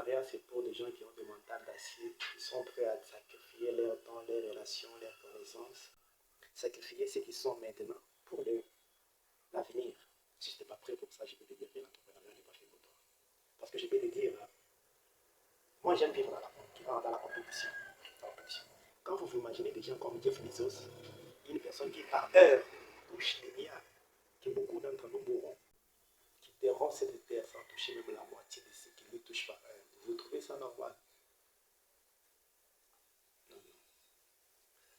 l'entrepreneuriat, c'est pour des gens qui ont des mental d'acier, qui sont prêts à sacrifier leur temps, leurs relations, leurs connaissances, sacrifier ce qu'ils sont maintenant pour l'avenir. Si tu n'es pas prêt pour ça, je peux te dire que l'entrepreneuriat n'est pas fait pour toi. Parce que je peux te dire, moi j'aime vivre dans la compétition. Quand vous imaginez des gens comme Jeff Bezos, une personne qui par heure touche des milliards, que beaucoup d'entre nous mourront, qui terront cette terre sans toucher même la moitié de ce qui lui touche par heure. Vous trouvez ça normal? Non.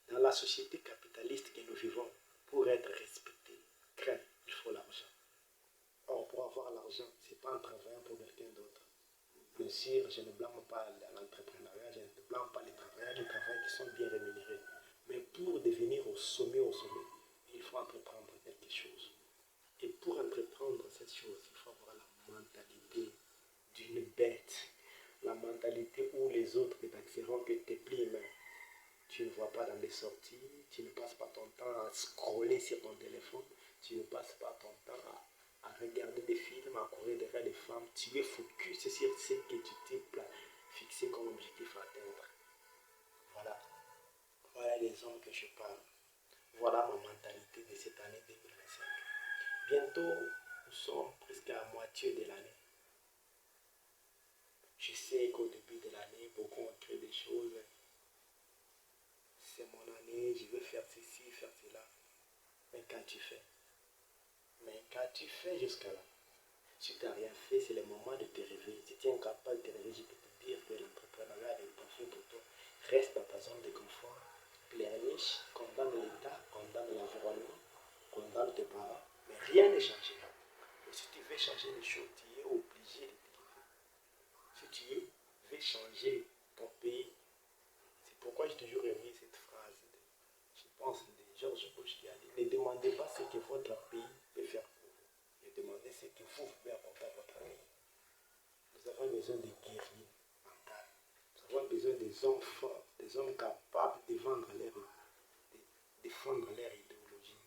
Dans la société capitaliste que nous vivons, pour être respecté, craint, il faut l'argent. Or, pour avoir l'argent, ce n'est pas en travaillant pour quelqu'un d'autre. Bien sûr, je ne blâme pas l'entrepreneuriat, je ne blâme pas les travailleurs du travail qui sont bien rémunérés. Mais pour devenir au sommet, il faut entreprendre quelque chose. Et pour entreprendre cette chose, il faut avoir la mentalité d'une bête. La mentalité où les autres ne t'accepteront que tes plis mains. Tu ne vois pas dans les sorties, tu ne passes pas ton temps à scroller sur ton téléphone, tu ne passes pas ton temps à regarder des films, à courir derrière des femmes. Tu es focus sur ce que tu t'es fixé comme objectif à atteindre. Voilà. Voilà les hommes que je parle. Voilà ma mentalité de cette année 2025. Bientôt, nous sommes presque à moitié de l'année. Je sais qu'au début de l'année, beaucoup ont créé des choses. C'est mon année, je veux faire ceci, faire cela. Mais quand tu fais jusqu'à là, si tu n'as rien fait, c'est le moment de te réveiller. Si tu es incapable de te réveiller, je peux te dire que l'entrepreneuriat n'est pas fait pour toi. Reste dans ta zone de confort. Pleurniche, condamne l'État, condamne l'environnement, condamne tes parents. Mais rien n'est changé. Et si tu veux changer les choses, tu es obligé de t'élever. Si tu veux changer ton pays, c'est pourquoi j'ai toujours aimé cette phrase. Je pense de George Bush qui a dit, ne demandez pas ce que votre pays peut faire pour vous. Mais demandez ce que vous pouvez apporter à votre pays. Nous avons besoin de guerriers mentaux. Nous avons besoin des hommes forts, des hommes capables de défendre leur idéologie.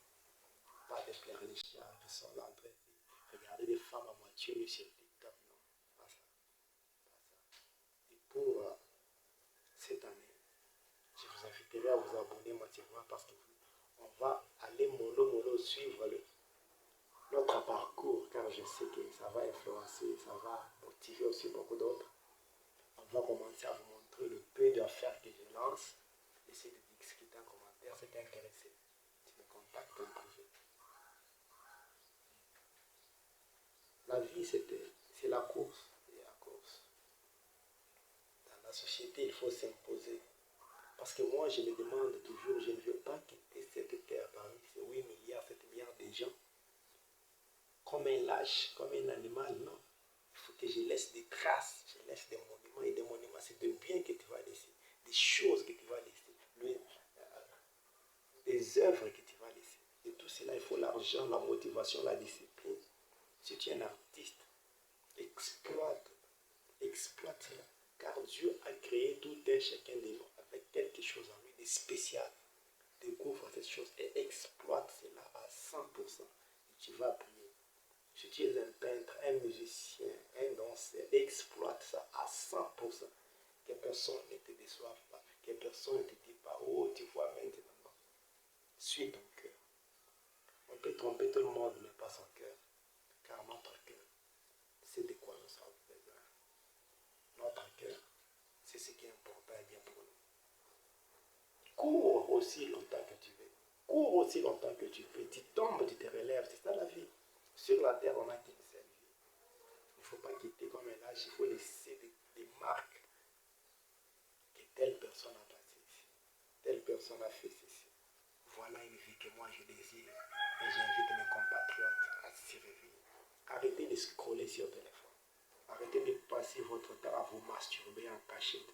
Pas des pleurnichards qui sont là en train de regarder des femmes à moitié nues sur TikTok. Non, pas ça. Et pour cette année, je vous inviterai à vous abonner massivement parce qu'on va aller mollo suivre notre parcours, car je sais que ça va influencer, ça va motiver aussi beaucoup d'autres. On va commencer à vous montrer le peu d'affaires que je lance. Essayez de discuter en commentaire si tu es intéressé. Tu me contactes en privé. La vie, c'est la course. Et la course. Dans la société, il faut s'imposer. Parce que moi, je me demande toujours, je ne veux pas quitter cette terre parmi ces 8 milliards, 7 milliards de gens comme un lâche, comme un animal, non. Il faut que je laisse des traces, je laisse des monuments. Et des monuments, c'est des biens que tu vas laisser, des choses que tu vas laisser, des œuvres que tu vas laisser. Et tout cela, il faut l'argent, la motivation, la discipline. Si tu es un artiste, exploite cela. Car Dieu a créé tout un chacun de nous avec quelque chose en lui de spécial. Découvre cette chose et exploite cela à 100%. Et tu vas briller. Si tu es un peintre, un musicien, un danseur, exploite ça à 100%. Que personne ne te déçoive pas. Que personne ne te dise pas, oh, tu vois maintenant. Non. Suis ton cœur. On peut tromper tout le monde, mais pas son cœur. Car notre cœur, c'est de quoi nous avons besoin. Notre cœur, c'est ce qui est important et bien pour nous. Cours aussi longtemps que tu veux. Cours aussi longtemps que tu peux. Tu tombes, tu te relèves. C'est ça la vie. Sur la terre, on a qu'une seule vie. Il ne faut pas quitter comme un âge. Il faut laisser des marques que telle personne a passé ici. Telle personne a fait ceci. Voilà une vie que moi je désire. Et j'invite mes compatriotes à s'y réveiller. Arrêtez de scroller sur le téléphone. Arrêtez de passer votre temps à vous masturber en cachette.